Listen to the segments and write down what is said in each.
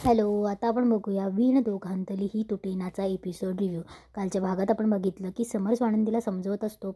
Hello, आता आपण बघूया वीण दोघांतली ही तुटेनाचा एपिसोड रिव्ह्यू. कालच्या भागात आपण बघितलं की समर स्वानंदीला समजवत असतो,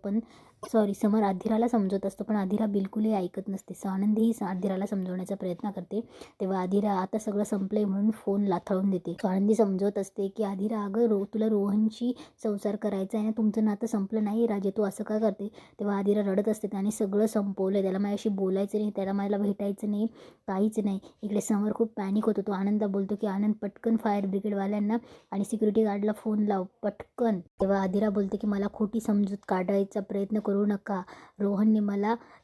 समर आधिराला समजवत असतो, पण आधिरा बिलकुलही ऐकत नसते. स्वानंदीही आधिराला समजवण्याचा प्रयत्न करते. तेव्हा आधिरा आता सगळं संपलंय म्हणून फोन लाथळून देते. स्वानंदी समजवत असते की आधिरा, अगं तुला रोहनशी संसार करायचा आहे ना, तुमचं नातं संपलं नाही राजे, तू असं का करते? तेव्हा आधिरा रडत असते, त्याने सगळं संपवलंय, त्याला माझ्याशी बोलायचं नाही, त्याला मला भेटायचं नाही, काहीच नाही. इकडे समर खूप पॅनिक होतो. तो आनंदला बोलतो की आनंद, पटकन फायर ब्रिगेडवाल्यांना आणि सिक्युरिटी गार्डला फोन लाव पटकन. तेव्हा आधिरा बोलते की मला खोटी समजूत काढायचा प्रयत्न करू नका. रोहनने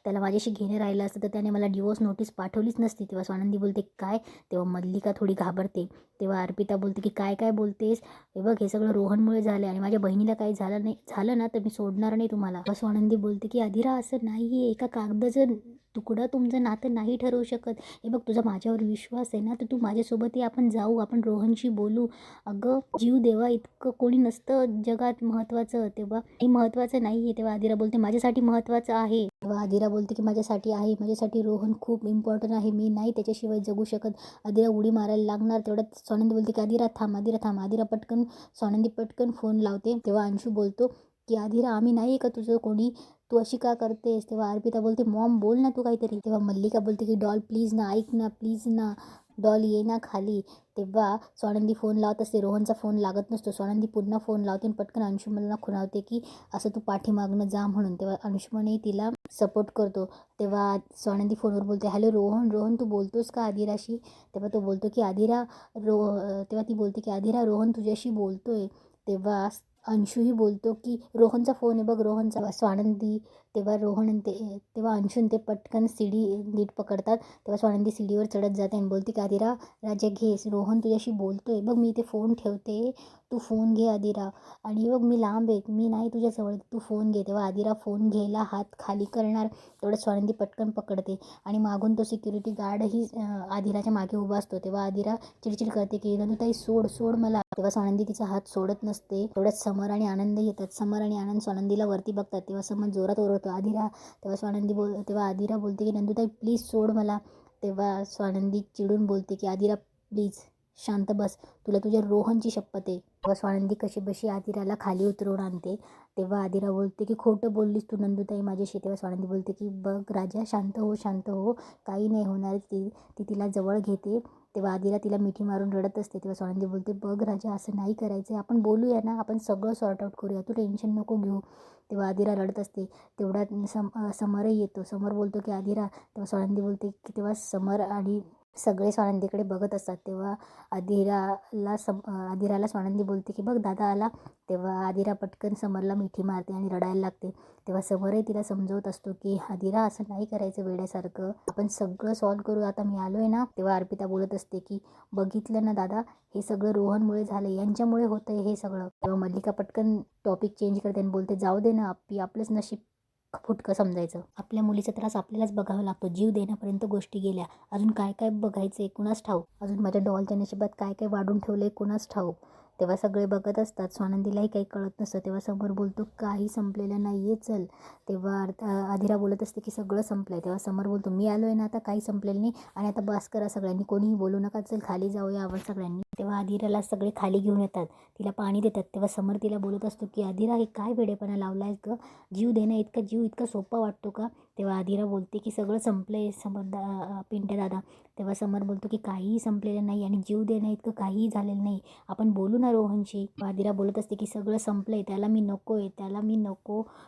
त्याला माझ्याशी घेणे राहिलं असतं तर त्याने मला डिवोर्स नोटीस पाठवलीच नसती. तेव्हा स्वानंदी बोलते काय? तेव्हा मल्लिका थोडी घाबरते. तेव्हा अर्पिता बोलते की काय काय बोलतेस? हे बघ, हे सगळं रोहनमुळे झालं आणि माझ्या बहिणीला काही झालं ना तर मी सोडणार नाही तुम्हाला. स्वानंदी बोलते की आधिरा, असं नाही, एका कागदाचं तुकडा तुमचं नातं नाही ठरवू शकत. हे बघ, तुझा माझ्यावर विश्वास आहे ना, तर तू माझ्यासोबत ये, आपण जाऊ, आपण रोहनशी बोलू. अगं, जीव देवा इतकं कोणी नसतं जगात महत्त्वाचं. तेव्हा हे महत्त्वाचं नाही आहे. तेव्हा आधिरा बोलते माझ्यासाठी महत्त्वाचं आहे. तेव्हा आधिरा बोलते की माझ्यासाठी आहे, माझ्यासाठी रोहन खूप इम्पॉर्टंट आहे, मी नाही त्याच्याशिवाय जगू शकत. आधिरा उडी मारायला लागणार, तेवढ्यात स्वानंदी बोलते की आधिरा थांब, आधिरा थांब. स्वानंदी पटकन फोन लावते. तेव्हा अंशू बोलतो की आधिरा, आम्ही नाही का तुझं कोणी, तू अशी का करतेस? तेव्हा अर्पिता बोलते मॉम बोल ना तू काहीतरी. तेव्हा मल्लिका बोलते की डॉल प्लीज ना, ऐक ना, प्लीज ना डॉल, ये ना खाली. तेव्हा स्वानंदी फोन लावत असते, रोहनचा फोन लागत नसतो. स्वानंदी पुन्हा फोन लावते आणि पटकन अंशुमनला खुणावते की असं तू पाठीमागणं जा म्हणून. तेव्हा अंशुमनही तिला सपोर्ट करतो. तेव्हा स्वानंदी फोनवर बोलते, हॅलो रोहन, रोहन तू बोलतोस का आधिराशी? तेव्हा तो बोलतो की तेव्हा ती बोलते की आधिरा, रोहन तुझ्याशी बोलतोय. तेव्हा अंशूही बोलतो की रोहनचा फोन आहे बघ, रोहनचा. स्वानंदी तेव्हा अंशून ते पटकन सीडी नीट पकडतात. तेव्हा स्वानंदी सीडीवर चढत जाते आणि बोलते की आधिरा, राजा घेस, रोहन तुझ्याशी बोलतोय बघ, मी इथे फोन ठेवते, तू फोन घे आधिरा. आणि बघ मी लांब आहे, मी नाही तुझ्याजवळ, तू फोन घे. तेव्हा आधिरा फोन घ्यायला हात खाली करणार, तेवढं स्वानंदी पटकन पकडते आणि मागून तो सिक्युरिटी गार्डही आधिराच्या मागे उभा असतो. तेव्हा आधिरा चिडचिड करते की नंदुताई सोड सोड मला. तेव्हा स्वानंदी तिचा हात सोडत नसते. तेवढ्यात समर आणि आनंद येतात. समर आणि आनंद स्वानंदीला वरती बघतात. तेव्हा समर जोरात ओरडतो आधिरा. तेव्हा आधिरा बोलते की नंदुताई प्लीज सोड मला. तेव्हा स्वानंदी चिडून बोलते की आधिरा प्लीज शांत बस, तुला तुझ्या रोहनची शपथ आहे. तेव्हा स्वानंदी कशी बशी आधिराला खाली उतरवून आणते. तेव्हा आधिरा बोलते की खोटं बोललीस तू नंदुताई माझ्याशी. तेव्हा स्वानंदी बोलते की बघ राजा, शांत हो, शांत हो, काही नाही होणार. ती तिला जवळ घेते. तेव्हा आधिरा तिला मिठी मारून रडत असते. तेव्हा स्वानंदी बोलते बघ राजा, असं नाही करायचं, आपण बोलूया ना, आपण सगळं सॉर्ट आऊट करूया, तू टेन्शन नको घेऊ. तेव्हा आधिरा रडत असते. तेवढ्यात समरही येतो. समर बोलतो की आधिरा. तेव्हा स्वानंदी बोलते की तेव्हा समर आणि सगळे स्वानंदीकडे बघत असतात. तेव्हा आधिराला स्वानंदी बोलते की बघ दादा आला. तेव्हा आधिरा पटकन समरला मिठी मारते आणि रडायला लागते. तेव्हा समरही तिला समजवत असतो की आधिरा, असं नाही करायचं वेड्यासारखं, आपण सगळं सॉल्व करू, आता मी आलोय ना. तेव्हा अर्पिता बोलत असते की बघितलं ना दादा, हे सगळं रोहनमुळे झालं, यांच्यामुळे होतंय हे सगळं. तेव्हा मल्लिका पटकन टॉपिक चेंज करते आणि बोलते जाऊ दे ना आप्पी, आपलंच नशीब फुटकं समजायचं. आपल्या मुलीचा त्रास आपल्यालाच बघावा लागतो. जीव देण्यापर्यंत गोष्टी गेल्या, अजून काय काय बघायचंय कुणास ठाऊक, अजून माझ्या डॉलच्या नशिबात काय काय वाढून ठेवलंय कुणास ठाऊक. तेव्हा सगळे बघत असतात. स्वानंदीलाही काही कळत नसतं. तेव्हा समोर बोलतो काही संपलेलं नाही आहे, चल. तेव्हा आधिरा बोलत असते की सगळं संपलंय. तेव्हा समर बोलतो मी आलोय ना, आता काही संपलेलं नाही आणि आता बस करा सगळ्यांनी, कोणीही बोलू नका, चल खाली जाऊया आपण सगळ्यांनी. तेव्हा आधिराला सगळे खाली घेऊन येतात, तिला पाणी देतात. तेव्हा समर तिला बोलत असतो की आधिरा, हे काय वेडेपणा लावलायस ग, जीव देणं जीव इतका सोपा वाटतो का? तेव्हा आधिरा बोलते की सगळं संपलंय पिंट्या दादा. तेव्हा समर बोलतो की काहीही संपलेलं नाही आणि जीव देणं इतकं काहीही झालेलं नाही, आपण बोलू ना रोहनशी. आधिरा बोलत असते की सगळं संपलंय, त्याला मी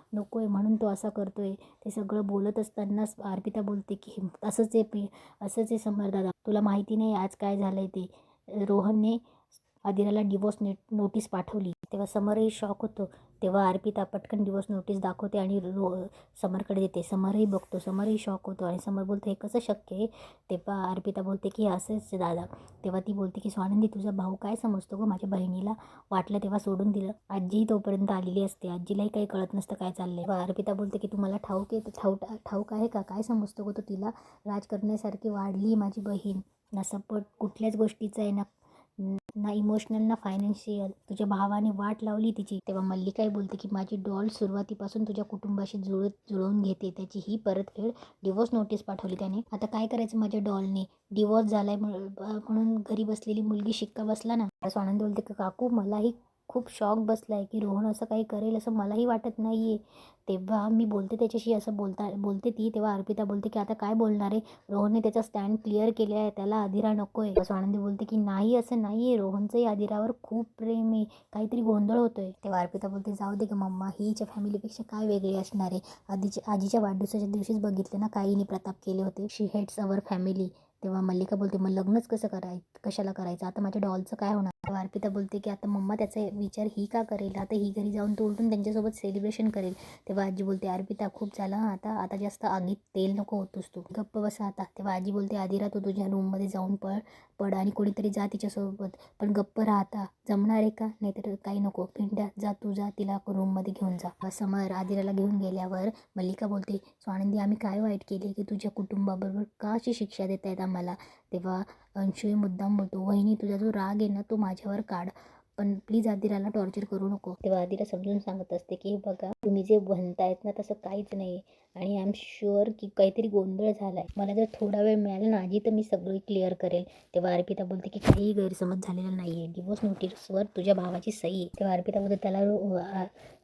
नकोय म्हणून तो असा करतोय. ते सगळं बोलत असतानाच अर्पिता बोलते की असंच आहे समर दादा, तुला माहिती नाही आज काय झालंय ते, रोहनने आधिराला डिवोर्स नोटीस पाठवली. तेव्हा समरही शॉक होतो. तेव्हा अर्पिता पटकन डिवोर्स नोटीस दाखवते आणि समरकडे देते. समरही बघतो, समरही शॉक होतो आणि समर बोलतो हे कसं शक्य आहे? तेव्हा अर्पिता बोलते की असंच दादा. तेव्हा ती बोलते की स्वानंदी, तुझा भाऊ काय समजतो गं, माझ्या बहिणीला वाटलं तेव्हा सोडून दिलं, आजीही तोपर्यंत आलेली असते, आजीलाही काही कळत नसतं काय चाललंय. तेव्हा अर्पिता बोलते की तुम्हाला ठाऊक आहे का, काय समजतो गं तो, तिला राज करण्यासारखी वाढली माझी बहीण, ना सपोर्ट कुठल्याच गोष्टीचा आहे ना ना इमोशनल ना फायनान्शियल. तुझ्या भावाने वाट लावली तिची. तेव्हा मल्लिकाही बोलते की माझी डॉल सुरुवातीपासून तुझ्या कुटुंबाशी जुळवून घेते. त्याची ही परतफेड. डिवोर्स नोटीस पाठवली त्याने. आता काय करायचं माझ्या डॉलने? डिवोर्स झालाय म्हणून घरी बसलेली मुलगी शिक्का बसला ना. स्वानंदी बोलते की काकू मलाही खूप शॉक बसलाय की रोहन असं काही करेल असं मलाही वाटत नाही आहे. तेव्हा मी बोलते त्याच्याशी असं बोलते ती. तेव्हा अर्पिता बोलते की आता काय बोलणार आहे? रोहनने त्याचा स्टँड क्लिअर केले आहे, त्याला आदिरा नको आहे. स्वानंदी बोलते की नाही असं नाही आहे, रोहनचंही आदिरावर खूप प्रेम आहे, काहीतरी गोंधळ होतोय. तेव्हा अर्पिता बोलते जाऊ दे ग मम्मा, ही हिच्या फॅमिलीपेक्षा काय वेगळी असणार आहे. आजीच्या वाढदिवसाच्या दिवशीच बघितले ना काहींनी प्रताप केले होते. शी हेट्स अवर फॅमिली. तेव्हा मल्लिका बोलते मग लग्नच कशाला करायचं, आता माझ्या डॉलचं काय होणार? तेव्हा अर्पिता बोलते की आता मम्मा त्याचा विचार ही का करेल, आता ही घरी जाऊन तो उलटून त्यांच्यासोबत सेलिब्रेशन करेल. तेव्हा आजी बोलते अर्पिता खूप झालं आता आता जास्त आगीत तेल नको होतोस तू, गप्प बसा आता. तेव्हा आजी बोलते आदिरा तू तुझ्या रूममध्ये जाऊन पड आणि कोणीतरी जा तिच्यासोबत, पण गप्प राहता जमणार आहे का? नाहीतर काही नको पिंट्या जा, तू जा तिला रूममध्ये घेऊन जा. समर आदिराला घेऊन गेल्यावर मल्लिका बोलते स्वानंदी आम्ही काय वाईट केले की तुझ्या कुटुंबाबरोबर का अशी शिक्षा देत आहेत आम्हाला? तेव्हा अंशुही मुद्दाम बोलतो वहिनी तुझा जो राग आहे ना तो माझ्यावर काढ, पण प्लीज आदिराला टॉर्चर करू नको. तेव्हा आदिरा समजून सांगत असते की बघा तुम्ही जे म्हणतायत ना तसं काहीच नाही आणि आय एम शुअर की काहीतरी गोंधळ झालाय. मला जर थोडा वेळ मिळाला ना आजी तर मी सगळी क्लिअर करेल. तेव्हा अर्पिता बोलते की काहीही गैरसमज झालेला नाहीये, डिवोर्स नोटीसवर तुझ्या भावाची सही आहे. तेव्हा अर्पिता बोलते त्याला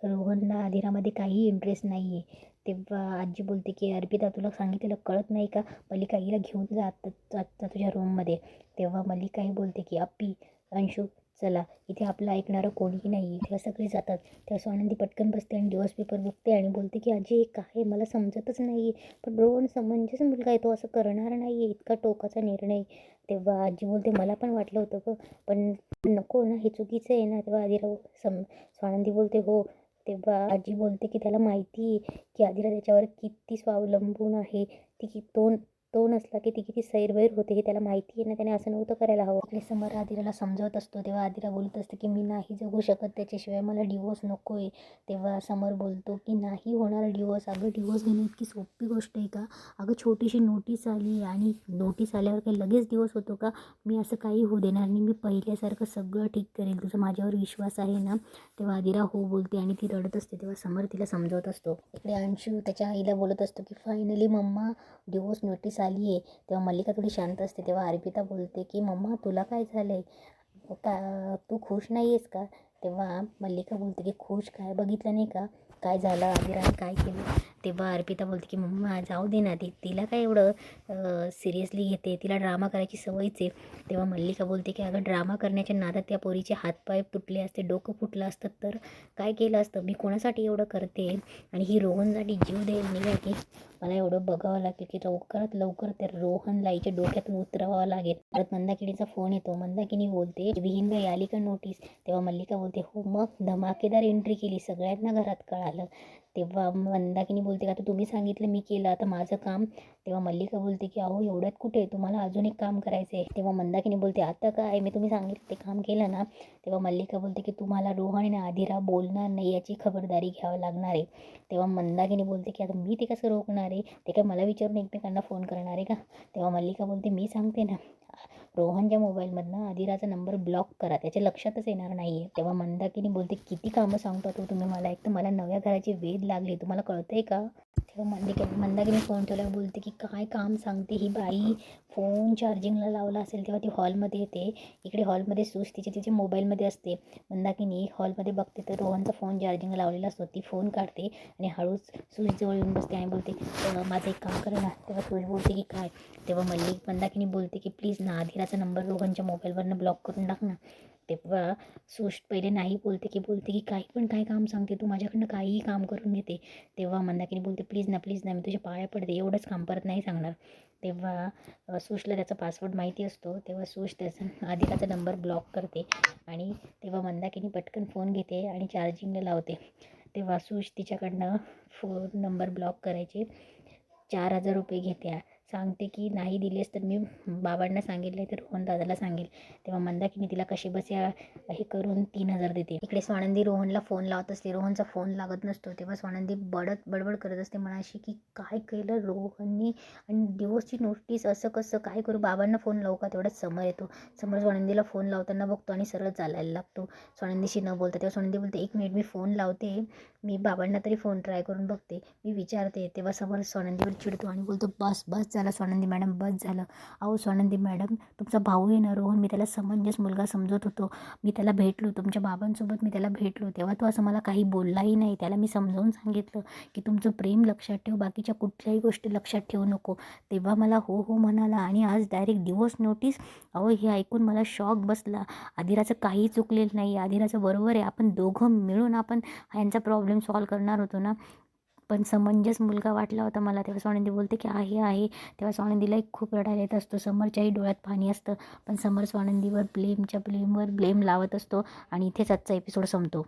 रोहनला आदिरामध्ये काहीही इंटरेस्ट नाहीये. तेव्हा आजी बोलते की अर्पिता तुला सांगितलेलं कळत नाही का? मल्लिका हिला घेऊन जा आत्ता तुझ्या रूममध्ये. तेव्हा मल्लिकाही बोलते की अप्पी अंशू चला, इथे आपलं ऐकणारं कोणीही नाही. तेव्हा सगळे जातात. तेव्हा स्वानंदी पटकन बसते आणि डिवोर्स पेपर बघते आणि बोलते की आजी हे काय मला समजतच नाही, पण रोहन समंजस मुलगा आहे, तो असं करणार नाही इतका टोकाचा निर्णय. तेव्हा आजी बोलते मला पण वाटलं होतं ग, पण नको ना, हे चुकीचं आहे ना. तेव्हा आदिरा स्वानंदी बोलते हो. तेव्हा आजी बोलते की त्याला माहिती आहे की आदिरा त्याच्यावर किती स्वावलंबून आहे, ती तो नसला की ती किती सैरवैर होते हे त्याला माहिती आहे ना, त्याने असं नव्हतं करायला हवं. आपले समर आदिराला समजवत असतो तेव्हा आदिरा बोलत असते की मी नाही जगू शकत त्याच्याशिवाय, मला डिवोर्स नको आहे. तेव्हा समर बोलतो की नाही होणार डिवोर्स. अगं डिवोर्स घेणं इतकी सोपी गोष्ट आहे का? अगं छोटीशी नोटीस आली आणि नोटीस आल्यावर काही लगेच डिवोर्स होतो का? मी असं काही होऊ देणार नाही, मी पहिल्यासारखं सगळं ठीक करेल, तुझा माझ्यावर विश्वास आहे ना? तेव्हा आदिरा हो बोलते आणि ती रडत असते. तेव्हा समर तिला समजवत असतो. इकडे अंशू त्याच्या आईला बोलत असतो की फायनली मम्मा डिवोर्स नोटीस आली आहे. तेव्हा मल्लिका थोडी शांत असते. तेव्हा अर्पिता बोलते की मम्मा तुला काय झालं आहे का, तू खुश नाही आहेस का? तेव्हा मल्लिका बोलते की खुश काय, बघितलं नाही का काय झालं, आदिराने काय केलं? तेव्हा अर्पिता बोलते की मम्मा जाऊ दे ना, तिला काय एवढं सिरियसली घेते, तिला ड्रामा करायची सवयच आहे. तेव्हा मल्लिका बोलते की अगं ड्रामा करण्याच्या नादात त्या पोरीचे हातपाय तुटले असते, डोकं फुटलं असतं तर काय केलं असतं. मी कोणासाठी एवढं करते आणि ही रोहनसाठी जीव देईल निघाय की मला एवढं बघावं लागेल की लवकरात लवकर त्या रोहनला हिच्या डोक्यातून उतरवावं लागेल. परत मंदाकिनीचा फोन येतो. मंदाकिनी बोलते विहीनबाई आली का नोटीस? तेव्हा मल्लिका बोलते हो, मग धमाकेदार एंट्री केली, सगळ्यांना घरात कळालं. तेव्हा मंदाकिनी बोलते का आता तुम्ही सांगितलं मी केलं, आता माझं काम. तेव्हा मल्लिका बोलते की अहो एवढ्यात कुठे, तुम्हाला अजून एक काम करायचं आहे. तेव्हा मंदाकिनी बोलते आता काय, मी तुम्ही सांगितलं ते काम केलं ना? तेव्हा मल्लिका बोलते की तुम्हाला रोहन आणि आदिरा बोलणार नाही याची खबरदारी घ्यावी लागणार आहे. तेव्हा मंदाकिनी बोलते की आता मी ते कसं रोखणार आहे, ते काय मला विचारून एकमेकांना फोन करणार आहे का? तेव्हा मल्लिका बोलते मी सांगते ना, रोहनच्या मोबाईलमधनं आदिराचा नंबर ब्लॉक करा, त्याच्या लक्षातच येणार नाही आहे. तेव्हा मंदाकिनी बोलते किती कामं सांगता तो तुम्ही मला, एक तर मला नव्या घराची वेध लागली, तुम्हाला कळतंय का? तेव्हा मंदाकिनी फोन ठेवल्यावर बोलते की काय काम सांगते ही बाई, फोन चार्जिंगला लावला असेल. तेव्हा ती हॉलमध्ये येते. इकडे हॉलमध्ये सूस तिच्या मोबाईलमध्ये असते. मंदाकिनी हॉलमध्ये बघते तर रोहनचा फोन चार्जिंगला लावलेला असतो. ती फोन काढते आणि हळूच सूसजवळ येऊन बसते आणि बोलते माझं एक काम करे ना. तेव्हा सूस बोलते की काय? तेव्हा मंदाकिनी बोलते की प्लीज ना आदिराचा नंबर रोहनच्या मोबाईलवरनं ब्लॉक करून टाक ना. तेव्हा सूस पहिले नाही बोलते की काही पण काय काम सांगते तू, माझ्याकडनं काहीही काम करून घेते. तेव्हा मंदाकिनी बोलते प्लीज ना मी तुझ्या पाया पडते, एवढंच काम परत नाही सांगणार. तेव्हा सूशला त्याचा पासवर्ड माहिती असतो. तेव्हा सूश त्याचा आदिराचा नंबर ब्लॉक करते आणि तेव्हा मंदाकिनी पटकन फोन घेते आणि चार्जिंगला लावते. तेव्हा सूश तिच्याकडनं फोन नंबर ब्लॉक करायचे 4,000 रुपये घेते. सांगते की नाही दिलेस तर मी बाबांना सांगितले तर रोहन दादाला सांगेल. तेव्हा मंदाकिनी तिला कशी बस हे करून 3,000 देते. इकडे स्वानंदी रोहनला फोन लावत असते. रोहनचा फोन लागत नसतो. तेव्हा स्वानंदी बडबड करत असते मनाशी की काय केलं रोहननी आणि दिवसची नोटीस, असं कसं काय करू, बाबांना फोन लावू का. तेवढ्यात समर येतो. समर स्वानंदीला फोन लावताना बघतो आणि सरळ चालायला लागतो स्वानंदीशी न बोलता. तेव्हा स्वानंदी बोलते 1 मिनिट मी फोन लावते, मी बाबांना तरी फोन ट्राय करून बघते, मी विचारते. तेव्हा समर स्वानंदीवर चिडतो आणि बोलतो बस झालं स्वानंदी मॅडम, बस झालं. अहो स्वानंदी मॅडम, तुमचा भाऊ आहे ना रोहन, मी त्याला समंजस मुलगा समजत होतो. मी त्याला भेटलो, तुमच्या बाबांसोबत मी त्याला भेटलो, तेव्हा तो असं मला काही बोललाही नाही. त्याला मी समजावून सांगितलं की तुमचं प्रेम लक्षात ठेव, बाकीच्या कुठल्याही गोष्टी लक्षात ठेवू नको. तेव्हा मला हो हो म्हणाला आणि आज डायरेक्ट डिवोर्स नोटीस. अहो हे ऐकून मला शॉक बसला. आदिराचं काही चुकलेलं नाही. आदिराचं बरोबर आहे, आपण दोघं मिळून आपण ह्यांचा प्रॉब्लेम सॉल्व करणार होतो ना. पण समंजस मुलगा वाटला होता मला. तेव्हा स्वानंदी बोलते की आहे. तेव्हा स्वानंदीलाही खूप रडायला येत असतो. समरच्याही डोळ्यात पाणी असतं. पण समर स्वानंदीवर ब्लेमवर ब्लेम लावत असतो आणि इथेच आजचा एपिसोड संपतो.